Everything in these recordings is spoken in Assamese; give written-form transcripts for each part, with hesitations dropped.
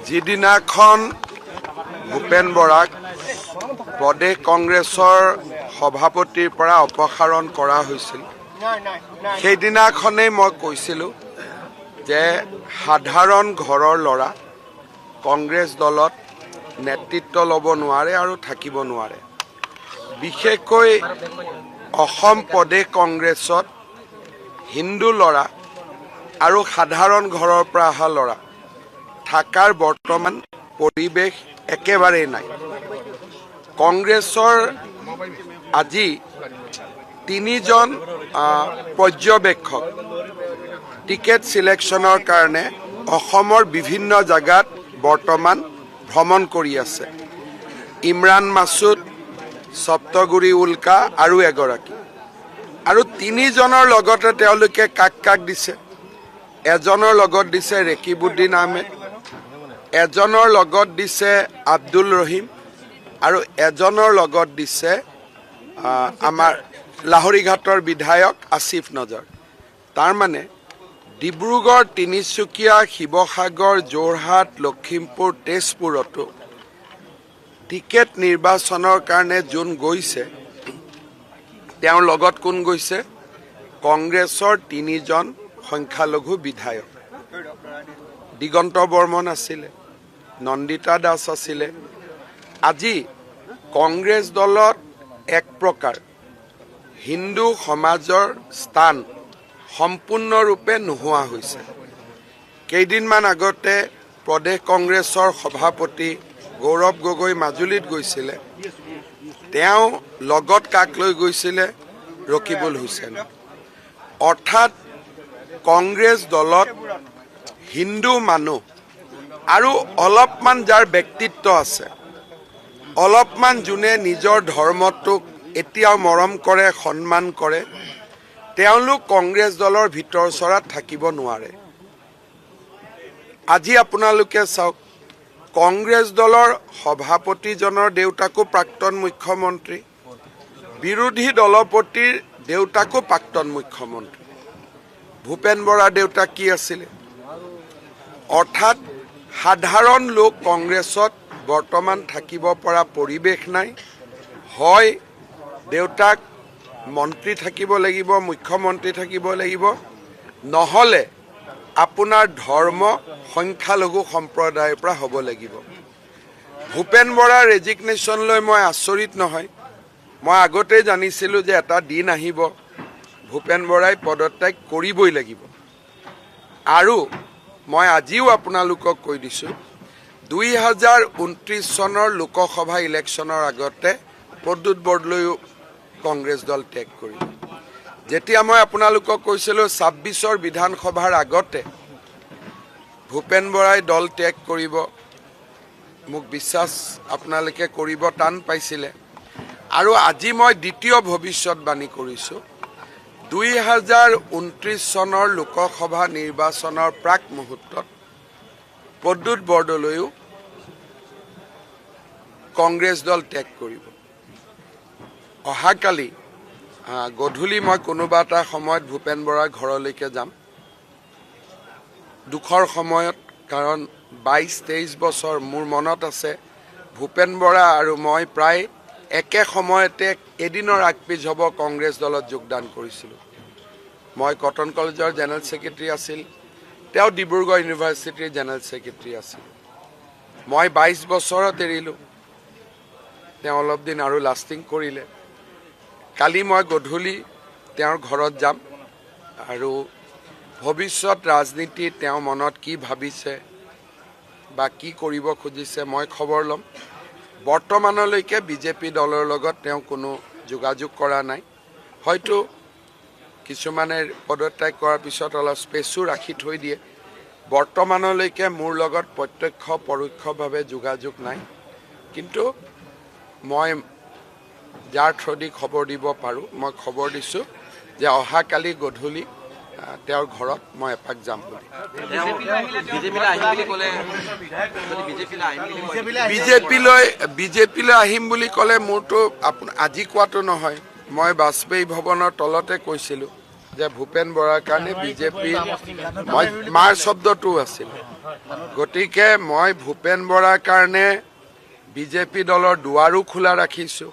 যিদিনাখন ভূপেন বৰাক প্ৰদেশ কংগ্ৰেছৰ সভাপতিৰ পৰা অপসাৰণ কৰা হৈছিল সেইদিনাখনেই মই কৈছিলোঁ যে সাধাৰণ ঘৰৰ ল'ৰা কংগ্ৰেছ দলত নেতৃত্ব ল'ব নোৱাৰে আৰু থাকিব নোৱাৰে। বিশেষকৈ অসম প্ৰদেশ কংগ্ৰেছত হিন্দু ল'ৰা আৰু সাধাৰণ ঘৰৰ পৰা অহা ল'ৰা থাকাৰ বৰ্তমান পৰিৱেশ একেবাৰেই নাই। কংগ্ৰেছৰ আজি 3জন পৰ্যবেক্ষক টিকেট চিলেকশ্যনৰ কাৰণে অসমৰ বিভিন্ন জাগাত বৰ্তমান ভ্ৰমণ কৰি আছে। ইমৰান মাছুদ, সপ্তগুৰি উল্কা আৰু এগৰাকী, আৰু 3জনৰ লগতে তেওঁলোকে কাক কাক দিছে। এজনৰ লগত দিছে ৰেকিবুদ্দিন আহমেদ, এজনৰ লগত দিছে আব্দুল ৰহিম, আৰু এজনৰ লগত দিছে আমাৰ লাহৰীঘাটৰ বিধায়ক আসিফ নজৰ। তাৰমানে ডিব্ৰুগড়, তিনিচুকীয়া, শিৱসাগৰ, যোৰহাট, লখিমপুৰ, তেজপুৰতো টিকেট নিৰ্বাচনৰ কাৰণে যোন গৈছে তেওঁৰ লগত কোন গৈছে? কংগ্ৰেছৰ 3জন সংখ্যালঘু বিধায়ক। দিগন্ত বৰ্মন আছিলে, নন্দিতা দাস আছিলে। আজি কংগ্ৰেছ দলত এক প্ৰকাৰ হিন্দু সমাজৰ স্থান সম্পূৰ্ণৰূপে নোহোৱা হৈছে। কেইদিনমান আগতে প্ৰদেশ কংগ্ৰেছৰ সভাপতি গৌৰৱ গগৈ মাজুলীত গৈছিলে। তেওঁ লগত কাক লৈ গৈছিলে? ৰকিবুল হুছেইন। অৰ্থাৎ কংগ্ৰেছ দলত হিন্দু মানুহ আৰু অলপমান যাৰ ব্যক্তিত্ব আছে, অলপমান যোনে নিজৰ ধৰ্মটোক এতিয়াও মৰম কৰে, সন্মান কৰে, তেওঁলোক কংগ্ৰেছ দলৰ ভিতৰ চৰাত থাকিব নোৱাৰে। আজি আপোনালোকে চাওক, কংগ্ৰেছ দলৰ সভাপতিজনৰ দেউতাকো প্ৰাক্তন মুখ্যমন্ত্ৰী, বিৰোধী দলপতিৰ দেউতাকো প্ৰাক্তন মুখ্যমন্ত্ৰী। ভূপেন বৰাৰ দেউতাক কি আছিলে? অৰ্থাৎ সাধাৰণ লোক কংগ্ৰেছত বৰ্তমান থাকিব পৰা পৰিৱেশ নাই। হয় দেউতাক মন্ত্ৰী থাকিব লাগিব, মুখ্যমন্ত্ৰী থাকিব লাগিব, নহ'লে আপোনাৰ ধৰ্ম সংখ্যালঘু সম্প্ৰদায়ৰ পৰা হ'ব লাগিব। ভূপেন বৰাৰ ৰেজিগনেশ্যন লৈ মই আচৰিত নহয়। মই আগতেই জানিছিলোঁ যে এটা দিন আহিব ভূপেন বৰাই পদত্যাগ কৰিবই লাগিব। আৰু মই আজিও আপোনালোকক কৈ দিছোঁ, 2029 চনৰ লোকসভা ইলেকশ্যনৰ আগতে প্ৰদ্যুৎ বৰদলৈও কংগ্ৰেছ দল ত্যাগ কৰিব। যেতিয়া মই আপোনালোকক কৈছিলোঁ 26ৰ বিধানসভাৰ আগতে ভূপেন বৰাই দল ত্যাগ কৰিব, মোক বিশ্বাস আপোনালোকে কৰিব টান পাইছিলে। আৰু আজি মই দ্বিতীয় ভৱিষ্যতবাণী কৰিছোঁ, 2029 চনৰ লোকসভা নিৰ্বাচনৰ প্ৰাক মুহূৰ্তত প্ৰদ্যুৎ বৰদলৈও কংগ্ৰেছ দল ত্যাগ কৰিব। অহাকালি গধূলি মই কোনোবা এটা সময়ত ভূপেন বৰাৰ ঘৰলৈকে যাম। দুখৰ সময়ত, কাৰণ 22-23 বছৰ মোৰ মনত আছে ভূপেন বৰা আৰু মই প্ৰায় একে সময়তে এদিনৰ আগপিছ হ'ব কংগ্ৰেছ দলত যোগদান কৰিছিলোঁ। মই কটন কলেজৰ জেনেৰেল ছেক্ৰেটাৰী আছিল, তেওঁ ডিব্ৰুগড় ইউনিভাৰ্চিটিৰ জেনেৰেল ছেক্ৰেটাৰী আছিল। মই 22 বছৰত এৰিলোঁ, তেওঁ অলপ দিন আৰু লাষ্টিং কৰিলে। কালি মই গধূলি তেওঁৰ ঘৰত যাম আৰু ভৱিষ্যত ৰাজনীতিত তেওঁ মনত কি ভাবিছে বা কি কৰিব খুজিছে মই খবৰ ল'ম। বৰ্তমানলৈকে বিজেপি দলৰ লগত তেওঁ কোনো যোগাযোগ কৰা নাই। হয়তো কিছুমানে পদত্যাগ কৰাৰ পিছত অলপ স্পেচো ৰাখি থৈ দিয়ে। বৰ্তমানলৈকে মোৰ লগত প্ৰত্যক্ষ পৰোক্ষভাৱে যোগাযোগ নাই। কিন্তু মই যাৰ থ্ৰুদি খবৰ দিব পাৰোঁ মই খবৰ দিছোঁ যে অহাকালি গধূলি তেওঁৰ ঘৰত মই এপাক যাম বুলি। বিজেপিলৈ আহিম বুলি ক'লে মোৰতো আজি কোৱাটো নহয়, মই বাজপেয়ী ভৱনৰ তলতে কৈছিলোঁ যে ভূপেন বৰাৰ কাৰণে বিজেপি মই মাৰ শব্দটো আছিল গতিকে মই ভূপেন বৰাৰ কাৰণে বিজেপি দলৰ দুৱাৰো খোলা ৰাখিছোঁ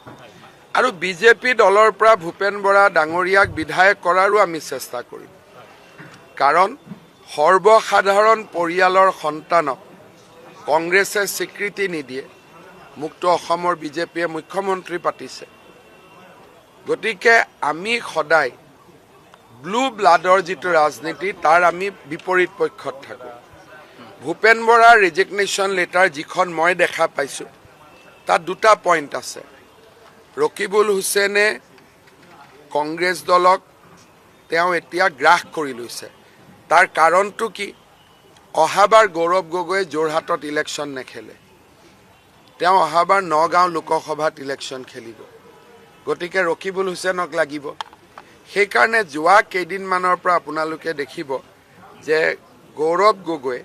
আৰু বিজেপি দলৰ পৰা ভূপেন বৰা ডাঙৰীয়াক বিধায়ক কৰাৰো আমি চেষ্টা কৰিম কাৰণ সৰ্বসাধাৰণ পৰিয়ালৰ সন্তানক কংগ্ৰেছে স্বীকৃতি নিদিয়ে মুক্ত অসমৰ বিজেপিয়ে মুখ্যমন্ত্ৰী পাতিছে গতিকে আমি সদায় ব্লু ব্লাডৰ যিটো ৰাজনীতি তাৰ আমি বিপৰীত পক্ষত থাকোঁ ভূপেন বৰাৰ ৰেজিগনেশ্যন লেটাৰ যিখন মই দেখা পাইছোঁ তাত দুটা পইণ্ট আছে ৰকিবুল হুছেইনে কংগ্ৰেছ দলক তেওঁ এতিয়া গ্ৰাস কৰি লৈছে তাৰ কাৰণটো কি অহাবাৰ গৌৰৱ গগৈয়ে যোৰহাটত ইলেকশ্যন নেখেলে তেওঁ অহাবাৰ নগাঁও লোকসভাত ইলেকশ্যন খেলিব গতিকে ৰকিবুল হুছেইনক লাগিব সেইকাৰণে যোৱা কেইদিনমানৰ পৰা আপোনালোকে দেখিব যে গৌৰৱ গগৈ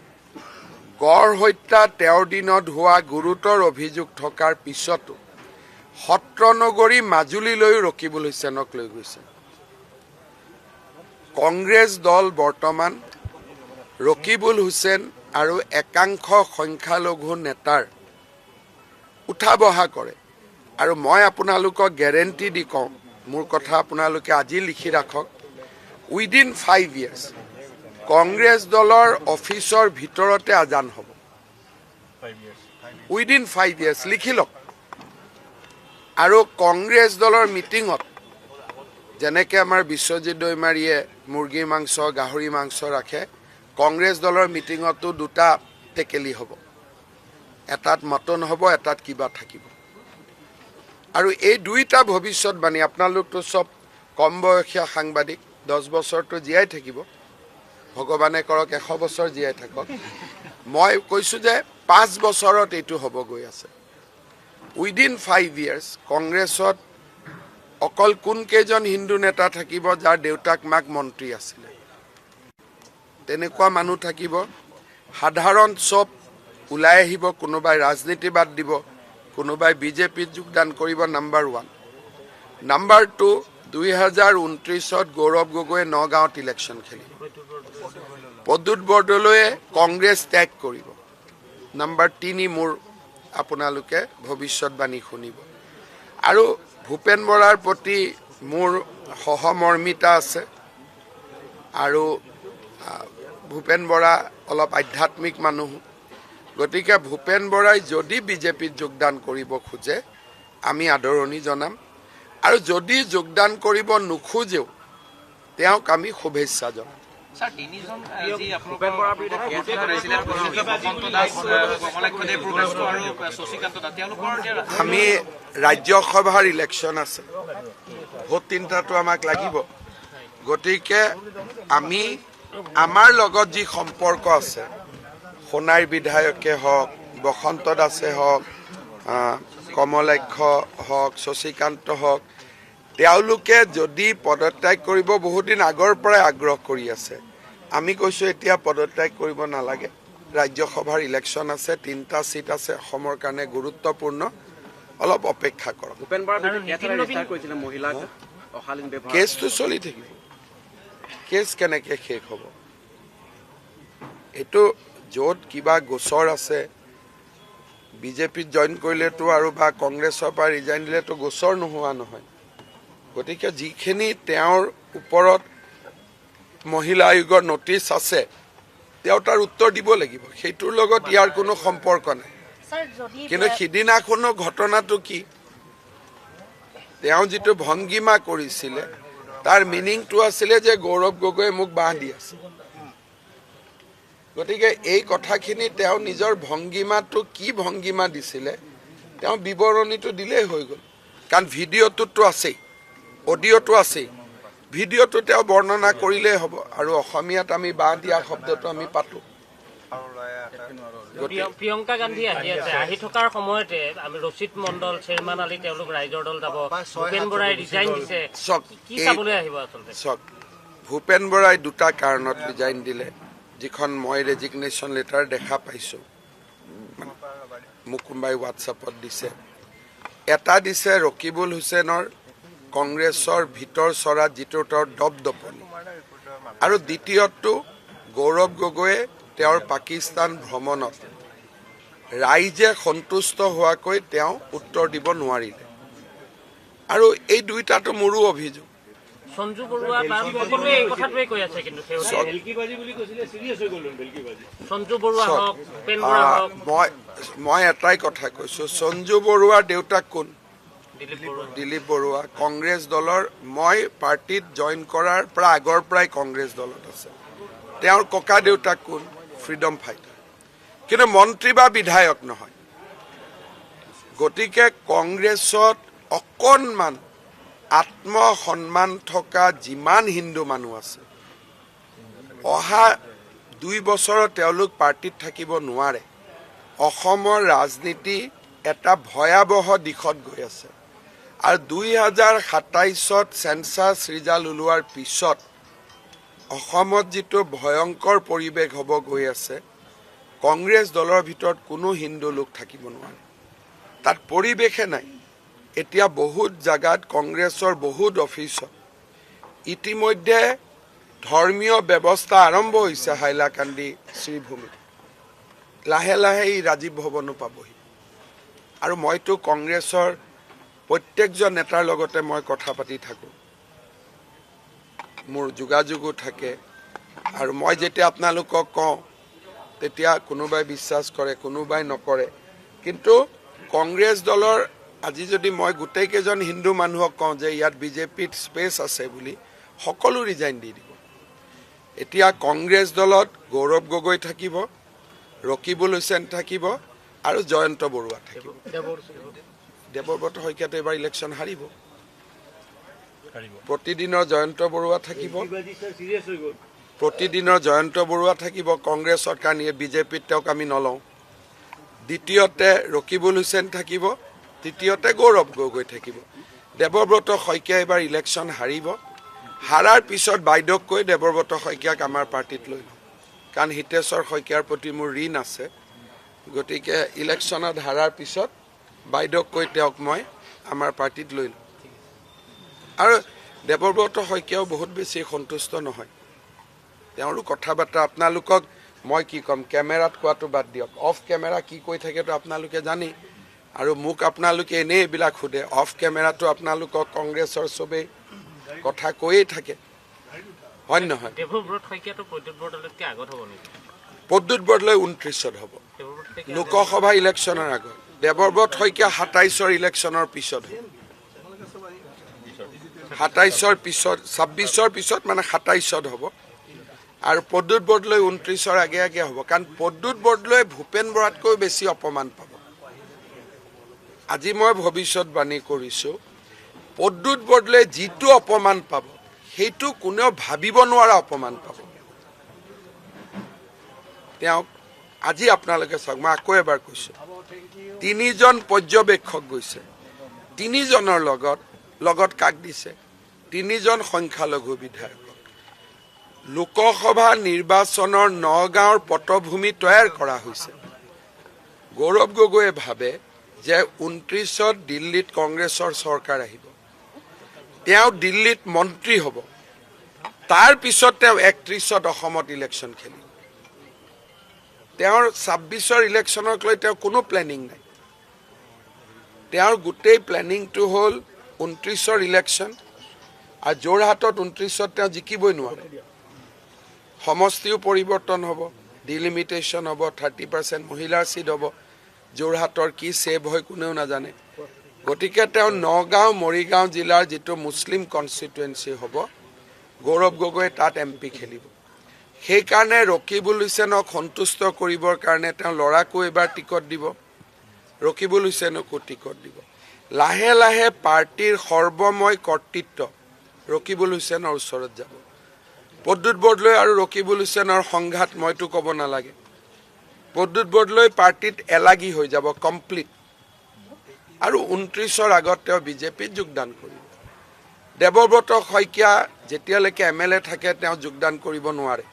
গড় হত্যা 13 দিনত হোৱা গুৰুতৰ অভিযোগ থকাৰ পিছতো সত্ৰনগৰী মাজুলীলৈ ৰকিবুল হুছেইনক লৈ গৈছে কংগ্ৰেছ দল বৰ্তমান ৰকিবুল হুছেইন আৰু একাংশ সংখ্যালঘু নেতাৰ উঠা বহা কৰে আৰু মই আপোনালোকক গ্যাৰেণ্টি দি কওঁ মোৰ কথা আপোনালোকে আজি লিখি ৰাখক উইদিন 5 years কংগ্ৰেছ দলৰ অফিচৰ ভিতৰতে আজান হ'ব উইদিন 5 years লিখি লওক আৰু কংগ্ৰেছ দলৰ মিটিঙত যেনেকৈ আমাৰ বিশ্বজিৎ দৈমাৰীয়ে মুৰ্গী মাংস গাহৰি মাংস ৰাখে কংগ্ৰেছ দলৰ মিটিঙতো দুটা টেকেলি হ'ব এটাত মটন হ'ব এটাত কিবা থাকিব আৰু এই দুইটা ভৱিষ্যতবাণী আপোনালোকতো সব কম বয়সীয়া সাংবাদিক 10 বছৰটো জীয়াই থাকিব ভগৱানে কৰক 100 বছৰ জীয়াই থাকক মই কৈছোঁ যে 5 বছৰত এইটো হ'ব গৈ আছে উইদিন 5 years কংগ্ৰেছত অকল কোন কেইজন হিন্দু নেতা থাকিব যাৰ দেউতাক মাক মন্ত্ৰী আছিলে তেনেকুৱা মানুহ থাকিব সাধাৰণ সব ওলাই আহিব কোনোবাই ৰাজনীতি বাদ দিব কোনোবাই বিজেপিত যোগদান কৰিব নাম্বাৰ 1 নাম্বাৰ 2 2029ত গৌৰৱ গগৈয়ে নগাঁৱত ইলেকশ্যন খেলিব প্ৰদ্যুৎ বৰদলৈয়ে কংগ্ৰেছ ত্যাগ কৰিব নাম্বাৰ 3 মোৰ আপোনালোকে ভৱিষ্যতবাণী শুনিব আৰু ভূপেন বৰাৰ প্ৰতি মোৰ সহমৰ্মিতা আছে আৰু ভূপেন বৰা অলপ আধ্যাত্মিক মানুহ গতিকে ভূপেন বৰাই যদি বিজেপিত যোগদান কৰিব খোজে আমি আদৰণি জনাম আৰু যদি যোগদান কৰিব নোখোজেও তেওঁক আমি শুভেচ্ছা জনাম স্যাৰ তিনিজন আজি ভূপেন বৰাৰ বিৰুদ্ধে কেছ কৰিছিলে বসন্ত দাস কমলেশ্বদেৱ আৰু শশীকান্ত দাস তেওঁলোকৰ আমি ৰাজ্যসভাৰ ইলেকশ্যন আছে ভোট তিনিটাটো আমাক লাগিব গতিকে আমি আমাৰ লগত যি সম্পৰ্ক আছে সোণাইৰ বিধায়কে হওক বসন্ত দাসে হওক কমলাক্ষ হওক শশীকান্ত হওক তেওঁলোকে যদি পদত্যাগ কৰিব বহুদিন আগৰ পৰাই আগ্ৰহ কৰি আছে আমি কৈছোঁ এতিয়া পদত্যাগ কৰিব নালাগে ৰাজ্যসভাৰ ইলেকশ্যন আছে 3টা সিট আছে অসমৰ কাৰণে গুৰুত্বপূৰ্ণ অলপ অপেক্ষা কৰক ভূপেন বৰাৰ বিৰুদ্ধে ৰেজিষ্টাৰ কৰিছিলে মহিলাক অশালীন ব্যৱহাৰ কেছটো চলি থাকিব কেছ কেনেকৈ শেষ হ'ব এইটো য'ত কিবা গোচৰ আছে বিজেপিত জইন কৰিলেতো আৰু বা কংগ্ৰেছৰ পৰা ৰিজাইন দিলেতো গোচৰ নোহোৱা নহয় গতিকে যিখিনি তেওঁৰ ওপৰত মহিলা আয়োগৰ নটিচ আছে তেওঁ তাৰ উত্তৰ দিব লাগিব সেইটোৰ লগত ইয়াৰ কোনো সম্পৰ্ক নাই কিন্তু সিদিনাখনো ঘটনাটো কি তেওঁ যিটো ভংগীমা কৰিছিলে তাৰ মিনিংটো আছিলে যে গৌৰৱ গগৈয়ে মোক বাহ দি আছে গতিকে এই কথাখিনি তেওঁ নিজৰ ভংগীমাটো কি ভংগীমা দিছিলে তেওঁ বিৱৰণীটো দিলেই হৈ গ'ল কাৰণ ভিডিঅ'টোতো আছেই অডিঅ'টো আছেই ভিডিঅ'টো তেওঁ বৰ্ণনা কৰিলেই হ'ব আৰু অসমীয়াত আমি বাহ দিয়া শব্দটো আমি পাতো প্ৰিয়ংকা গান্ধী আহি থকাৰ সময়তে আমি ৰচিদ মণ্ডল চেয়াৰমান আলী তেওঁলোক ৰাইজৰ দল যাব ভূপেন বৰাই ৰিজাইন দিছে কি চাবলৈ আহিব আচলতে চক ভূপেন বৰাই দুটা কাৰণত ৰিজাইন দিলে যিখন মই ৰেজিগনেশ্যন লেটাৰ দেখা পাইছোঁ মোক কোনোবাই হোৱাটছআপত দিছে এটা দিছে ৰকিবুল হুছেইনৰ কংগ্ৰেছৰ ভিতৰ চৰাত যিটো তেওঁৰ দপদপনি, আৰু দ্বিতীয়টো গৌৰৱ গগৈয়ে তেওঁৰ পাকিস্তান ভ্ৰমণত ৰাইজে সন্তুষ্ট হোৱাকৈ তেওঁ উত্তৰ দিব নোৱাৰিলে। আৰু এই দুইটাটো মোৰো অভিযোগ। সঞ্জু বৰুৱা সকলোৱে এই কথাটোৱে কৈ আছে, কিন্তু সঞ্জু বৰুৱা হওক, ভূপেন বৰা হওক, মই এটাই কথা কৈছো, সঞ্জু বৰুৱাৰ দেউতাক কোন? দিলীপ বৰুৱা। দিলীপ বৰুৱা কংগ্ৰেছ দলৰ, মই পাৰ্টিত জইন কৰাৰ পৰা আগৰ পৰাই কংগ্ৰেছ দলত আছে। তেওঁৰ ককা দেউতাক কোন? ফ্ৰীডম ফাইটাৰ, কিন্তু মন্ত্ৰী বা বিধায়ক নহয়। গতিকে কংগ্ৰেছত অকণমান আত্মসন্মান থকা যিমান হিন্দু মানুহ আছে, অহা 2 বছৰত তেওঁলোক পাৰ্টিত থাকিব নোৱাৰে। অসমৰ ৰাজনীতি এটা ভয়াৱহ দিশত গৈ আছে, আৰু 2027ত চেঞ্চাছ ৰিজাল্ট ওলোৱাৰ পিছত অসমত যিটো ভয়ংকৰ পৰিৱেশ হ'ব গৈ আছে, কংগ্ৰেছ দলৰ ভিতৰত কোনো হিন্দু লোক থাকিব নোৱাৰে। তাত পৰিৱেশে নাই। এতিয়া বহুত জাগাত কংগ্ৰেছৰ বহুত অফিচত ইতিমধ্যে ধৰ্মীয় ব্যৱস্থা আৰম্ভ হৈছে। হাইলাকান্দি শ্ৰীভূমি লাহে লাহে ই ৰাজীৱ ভৱনো পাবহি। আৰু মইতো কংগ্ৰেছৰ প্ৰত্যেকজন নেতাৰ লগতে মই কথা পাতি থাকোঁ, মোৰ যোগাযোগো থাকে। আৰু মই যেতিয়া আপোনালোকক কওঁ তেতিয়া কোনোবাই বিশ্বাস কৰে, কোনোবাই নকৰে। কিন্তু কংগ্ৰেছ দলৰ আজি যদি মই গোটেইকেইজন হিন্দু মানুহক কওঁ যে ইয়াত বিজেপিত স্পেচ আছে বুলি, সকলো ৰিজাইন দি দিব। এতিয়া কংগ্ৰেছ দলত গৌৰৱ গগৈ থাকিব, ৰকিবুল হুছেইন থাকিব, আৰু জয়ন্ত বৰুৱা থাকিব। দেৱব্ৰত শইকীয়াটো এবাৰ ইলেকশ্যন হাৰিব। প্ৰতিদিনৰ জয়ন্ত বৰুৱা থাকিব, কংগ্ৰেছত, কাৰণ বিজেপিত তেওঁক আমি নলওঁ। দ্বিতীয়তে ৰকিবুল হুছেইন থাকিব, তৃতীয়তে গৌৰৱ গগৈ থাকিব। দেৱব্ৰত শইকীয়া এবাৰ ইলেকশ্যন হাৰিব। হাৰাৰ পিছত বাইদেউক কৈ দেৱব্ৰত শইকীয়াক আমাৰ পাৰ্টিত লৈ লওঁ, কাৰণ হিতেশ্বৰ শইকীয়াৰ প্ৰতি মোৰ ঋণ আছে। গতিকে ইলেকশ্যনত হাৰাৰ পিছত বাইদেউক কৈ তেওঁক মই আমাৰ পাৰ্টিত লৈ লওঁ। আৰু দেৱব্ৰত শইকীয়াও বহুত বেছি সন্তুষ্ট নহয়। তেওঁৰো কথা বাৰ্তা আপোনালোকক মই কি ক'ম, কেমেৰাত কোৱাটো বাদ দিয়ক, অফ কেমেৰা কি কৈ থাকেতো আপোনালোকে জানি। আৰু মোক আপোনালোকে এনেই এইবিলাক সোধে, অফ কেমেৰাটো আপোনালোকক কংগ্ৰেছৰ চবেই কথা কৈয়ে থাকে, হয় নহয়? প্ৰদ্যুৎ বৰদলৈ 29ত হ'ব, লোকসভা ইলেকশ্যনৰ আগত। দেৱব্ৰত শইকীয়া 27ৰ ইলেকশ্যনৰ পিছত হ'ব, 27ৰ পিছত, 26ৰ পিছত মানে 27ত হ'ব। আৰু প্ৰদ্যুৎ বৰদলৈ 29ৰ আগে আগে হ'ব, কাৰণ প্ৰদ্যুৎ বৰদলৈ ভূপেন বৰাতকৈ বেছি অপমান পাব। আজি মই ভৱিষ্যতবাণী কৰিছোঁ, প্ৰদ্যুৎ বৰদলৈ যিটো অপমান পাব সেইটো কোনেও ভাবিব নোৱাৰা অপমান পাব। তেওঁক আজি আপোনালোকে চাওক, মই আকৌ এবাৰ কৈছোঁ, 3জন পৰ্যবেক্ষক গৈছে, 3জনৰ লগত কাক দিছে? 3জন সংখ্যালঘু বিধায়ক। লোকসভা নিৰ্বাচনৰ নগাঁৱৰ পটভূমি তৈয়াৰ কৰা হৈছে। গৌৰৱ গগৈয়ে ভাবে যে 29ত দিল্লীত কংগ্ৰেছৰ চৰকাৰ আহিব, তেওঁ দিল্লীত মন্ত্ৰী হ'ব, তাৰ পিছত তেওঁ 31ত অসমত ইলেকশ্যন খেলিব। তেওঁৰ 26ৰ ইলেকশ্যনক লৈ তেওঁ কোনো প্লেনিং নাই। তেওঁৰ গোটেই প্লেনিংটো হ'ল 29ৰ ইলেকশ্যন, আৰু যোৰহাটত 29ত তেওঁ জিকিবই নোৱাৰে। সমষ্টিও পৰিৱৰ্তন হ'ব, ডিলিমিটেশ্যন হ'ব, 30% মহিলাৰ চিট হ'ব। যোৰহাটৰ কি ছেভ হয় কোনেও নাজানে। গতিকে তেওঁ নগাঁও মৰিগাঁও জিলাৰ যিটো মুছলিম কনষ্টিটুৱেঞ্চি হ'ব, গৌৰৱ গগৈয়ে তাত MP খেলিব। সেইকাৰণে ৰকিবুল হুছেইনক সন্তুষ্ট কৰিবৰ কাৰণে তেওঁ ল'ৰাকো এবাৰ টিকট দিব, ৰকিবুল হুছেইনকো টিকট দিব। লাহে লাহে পাৰ্টিৰ সৰ্বময় কৰ্তৃত্ব ৰকিবুল হুছেইনৰ ওচৰত যাব। প্ৰদ্যুৎ বৰদলৈ আৰু ৰকিবুল হুছেইনৰ সংঘাত মইতো ক'ব নালাগে। প্ৰদ্যুৎ বৰদলৈ পাৰ্টিত এলাগী হৈ যাব কমপ্লিট, আৰু 29ৰ আগত তেওঁ বিজেপিত যোগদান কৰিব। দেৱব্ৰত শইকীয়া যেতিয়ালৈকে MLA থাকে তেওঁ যোগদান কৰিব নোৱাৰে।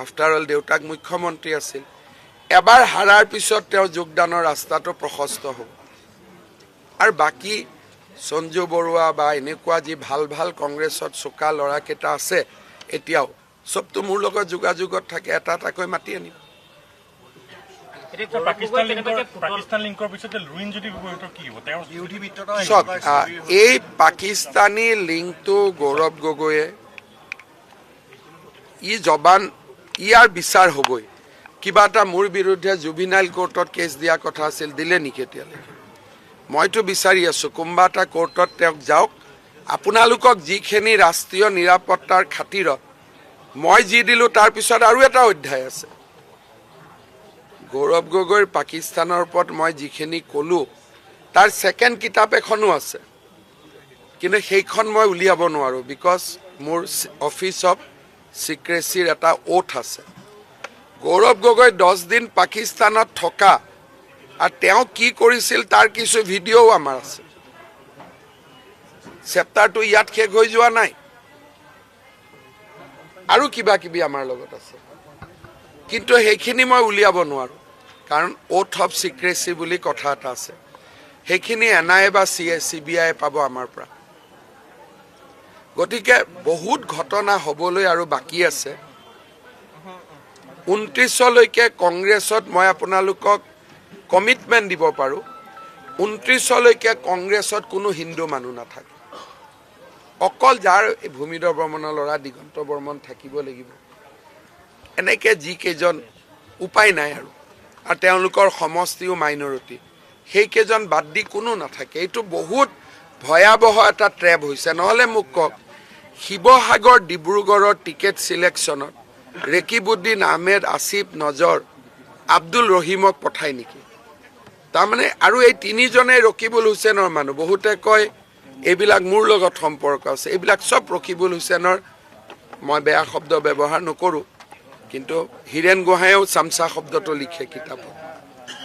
আফটাৰ অল দেউতাক মুখ্যমন্ত্ৰী আছিল। এবাৰ হাৰাৰ পিছত তেওঁ যোগদানৰ ৰাস্তাটো প্ৰশস্ত হ'ব। আৰু বাকী সঞ্জু বৰুৱা বা এনেকুৱা যি ভাল ভাল কংগ্ৰেছত চোকা ল'ৰাকেইটা আছে এতিয়াও চবটো মোৰ লগত যোগাযোগত থাকে, এটা এটাকৈ মাতি আনিম। চব এই পাকিস্তানী লিংকটো গৌৰৱ গগৈয়ে ইয়াৰ বিচাৰ হ'বই। কিবা এটা মোৰ বিৰুদ্ধে জুবিনাইল কোৰ্টত কেছ দিয়া কথা আছিল, দিলে নেকি এতিয়ালৈকে? মইতো বিচাৰি আছোঁ কোনোবা এটা কোৰ্টত তেওঁক যাওক। আপোনালোকক যিখিনি ৰাষ্ট্ৰীয় নিৰাপত্তাৰ খাতিৰত মই যি দিলোঁ তাৰপিছত আৰু এটা অধ্যায় আছে। গৌৰৱ গগৈৰ পাকিস্তানৰ ওপৰত মই যিখিনি ক'লোঁ তাৰ ছেকেণ্ড কিতাপ এখনো আছে, কিন্তু সেইখন মই উলিয়াব নোৱাৰোঁ বিকজ মোৰ অফিচ অফ চিক্ৰেচিৰ এটা ওথ আছে। গৌৰৱ গগৈ 10 দিন পাকিস্তানত থকা আৰু তেওঁ কি কৰিছিল তাৰ কিছু ভিডিঅ'ও আমাৰ আছে। চেপ্টাৰটো ইয়াত শেষ হৈ যোৱা নাই, আৰু কিবা কিবি আমাৰ লগত আছে, কিন্তু সেইখিনি মই উলিয়াব নোৱাৰোঁ কাৰণ ওথ অফ চিক্ৰেচি বুলি কথা এটা আছে। সেইখিনি NIA বা CBI পাব আমাৰ পৰা। গতিকে বহুত ঘটনা হ'বলৈ আৰু বাকী আছে। 29লৈকে কংগ্ৰেছত মই আপোনালোকক কমিটমেণ্ট দিব পাৰোঁ, 29লৈকে কংগ্ৰেছত কোনো হিন্দু মানুহ নাথাকে। অকল যাৰ ভূমিধৰ বৰ্মনৰ ল'ৰা দিগন্ত বৰ্মন থাকিব লাগিব, এনেকৈ যিকেইজন উপায় নাই আৰু তেওঁলোকৰ সমষ্টিও মাইনৰিটি, সেইকেইজন বাদ দি কোনো নাথাকে। এইটো বহুত ভয়াৱহ এটা ট্ৰেপ হৈছে। নহ'লে মোক কওক, শিৱসাগৰ ডিব্ৰুগড়ৰ টিকেট চিলেকশ্যনত ৰেকিবুদ্দিন আহমেদ, আসিফ নজৰ, আব্দুল ৰহিমক পঠায় নেকি? তাৰমানে আৰু এই তিনিজনেই ৰকিবুল হুছেইনৰ মানুহ। বহুতে কয় এইবিলাক মোৰ লগত সম্পৰ্ক আছে, এইবিলাক চব ৰকিবুল হুছেইনৰ। মই বেয়া শব্দ ব্যৱহাৰ নকৰোঁ, কিন্তু হীৰেণ গোহাঁয়েও চামচা শব্দটো লিখে কিতাপত।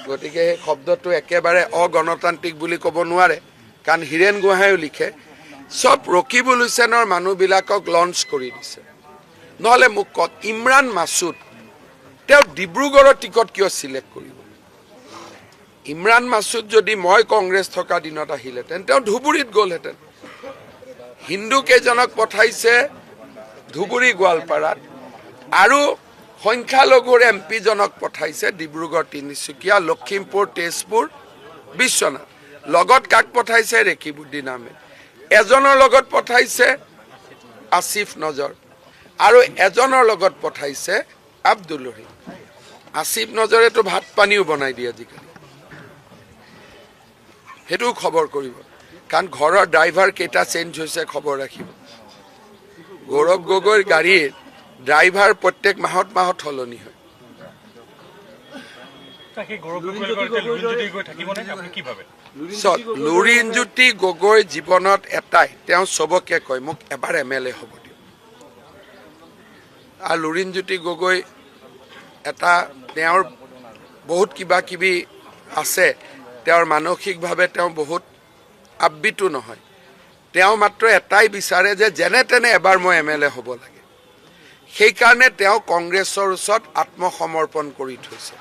গতিকে সেই শব্দটো একেবাৰে অগণতান্ত্ৰিক বুলি ক'ব নোৱাৰে, কাৰণ হীৰেণ গোহাঁয়েও লিখে। চব ৰকিবুল হুছেইনৰ মানুহবিলাকক লঞ্চ কৰি দিছে। নহ'লে মোক কওক, ইমৰান মাছুদ তেওঁ ডিব্ৰুগড়ৰ টিকট কিয় চিলেক্ট কৰিব? ইমৰান মাছুদ যদি মই কংগ্ৰেছ থকা দিনত আহিলেহেঁতেন তেওঁ ধুবুৰীত গ'লহেঁতেন। হিন্দু কেইজনক পঠাইছে ধুবুৰী গোৱালপাৰাত, আৰু সংখ্যালঘুৰ MP জনক পঠাইছে ডিব্ৰুগড়, তিনিচুকীয়া, লখিমপুৰ, তেজপুৰ, বিশ্বনাথ। লগত কাক পঠাইছে? ৰেকিবুদ্দিন আহমেদ। এজনৰ লগত পঠাইছে আসিফ নজৰ, আৰু এজনৰ লগত পঠাইছে আব্দুল ৰহিম। আসিফ নজৰেতো ভাত পানীও বনাই দিয়ে আজিকালি, সেইটোও খবৰ কৰিব, কাৰণ ঘৰৰ ড্ৰাইভাৰ কেইটা চেঞ্জ হৈছে খবৰ ৰাখিব। গৌৰৱ গগৈৰ গাড়ীৰ ড্ৰাইভাৰ প্ৰত্যেক মাহত সলনি হয়। লুৰিণজ্যোতি গগৈ জীৱনত এটাই, তেওঁ চবকে কয় মোক এবাৰ MLA হ'ব দিয়ক। আৰু লুৰিণজ্যোতি গগৈ এটা, তেওঁৰ বহুত কিবা কিবি আছে, তেওঁৰ মানসিকভাৱে তেওঁ বহুত আবৃতো নহয়। তেওঁ মাত্ৰ এটাই বিচাৰে যে যেনে তেনে এবাৰ মই MLA হ'ব লাগে। সেইকাৰণে তেওঁ কংগ্ৰেছৰ ওচৰত আত্মসমৰ্পণ কৰি থৈছে।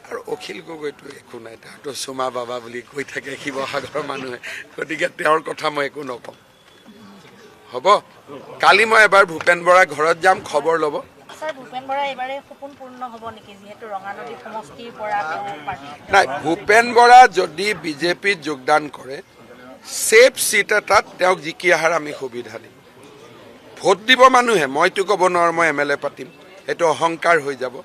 আৰু অখিল গগৈটো একো নাই, তেওঁতো চুমা বাবা বুলি কৈ থাকে শিৱসাগৰৰ মানুহে, গতিকে তেওঁৰ কথা মই একো নকওঁ। হ'ব, কালি মই এবাৰ ভূপেন বৰাৰ ঘৰত যাম, খবৰ ল'ব। নাই, ভূপেন বৰা যদি বিজেপিত যোগদান কৰে, ছেফ চিট এটাত তেওঁক জিকি অহাৰ আমি সুবিধা দিম। ভোট দিব মানুহে, মইতো ক'ব নোৱাৰোঁ মই MLA পাতিম, সেইটো অহংকাৰ হৈ যাব।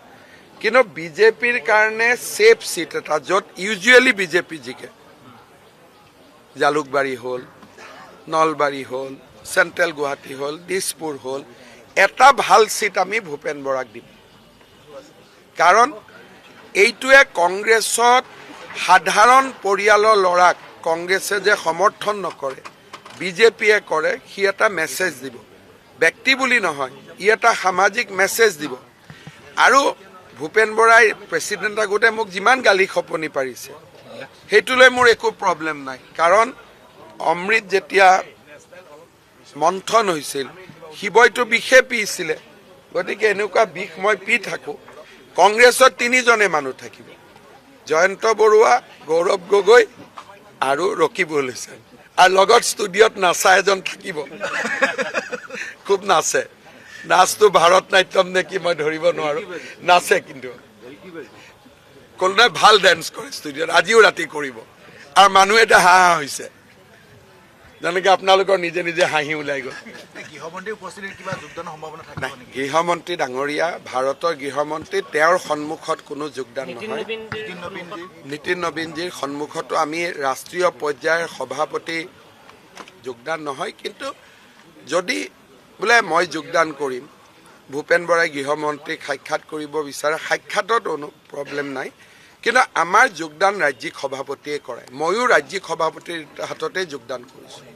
কিন্তু বিজেপিৰ কাৰণে ছেফ চিট এটা, য'ত ইউজুৱেলি বিজেপি জিকে, জালুকবাৰী হ'ল, নলবাৰী হ'ল, চেণ্ট্ৰেল গুৱাহাটী হ'ল, দিছপুৰ হ'ল, এটা ভাল চিট আমি ভূপেন বৰাক দিম। কাৰণ এইটোৱে কংগ্ৰেছত সাধাৰণ পৰিয়ালৰ ল'ৰাক কংগ্ৰেছে যে সমৰ্থন নকৰে, বিজেপিয়ে কৰে, সি এটা মেছেজ দিব। ব্যক্তি বুলি নহয়, ই এটা সামাজিক মেছেজ দিব। আৰু ভূপেন বৰাই প্ৰেচিডেণ্ট আগতে মোক যিমান গালি খপনি পাৰিছে, সেইটোলৈ মোৰ একো প্ৰব্লেম নাই। কাৰণ অমৃত যেতিয়া মন্থন হৈছিল, শিৱইটো বিষে পিছিলে, গতিকে এনেকুৱা বিষ মই পি থাকোঁ। কংগ্ৰেছত তিনিজনে মানুহ থাকিব, জয়ন্ত বৰুৱা, গৌৰৱ গগৈ আৰু ৰকিবুল হুছেইন, আৰু লগত ষ্টুডিঅ'ত নাচা এজন থাকিব খুব নাচে নাচটো ভাৰত নাট্যম নে কি মই ধৰিব নোৱাৰো নাচে কিন্তু কোনোবাই ভাল ডেন্স কৰে ষ্টুডিঅ'ত আজিও ৰাতি কৰিব আৰু মানুহ এটা হাঁহা হৈছে যেনেকে আপোনালোকৰ নিজে নিজে হাঁহি ওলাই গ'ল গৃহমন্ত্ৰীৰ উপস্থিতিত কিবা যোগদানৰ সম্ভাৱনা থাকিব নাই নেকি গৃহমন্ত্ৰী ডাঙৰীয়া ভাৰতৰ গৃহমন্ত্ৰী তেওঁৰ সন্মুখত কোনো যোগদান নহয় নীতিন নবীনজীৰ সন্মুখতো আমি ৰাষ্ট্ৰীয় পৰ্যায়ৰ সভাপতি যোগদান নহয় কিন্তু যদি বোলে মই যোগদান কৰিম ভূপেন বৰাই গৃহমন্ত্ৰীক সাক্ষাৎ কৰিব বিচাৰে সাক্ষাতত কোনো প্ৰব্লেম নাই কিন্তু আমাৰ যোগদান ৰাজ্যিক সভাপতিয়ে কৰে ময়ো ৰাজ্যিক সভাপতিৰ হাততে যোগদান কৰিছোঁ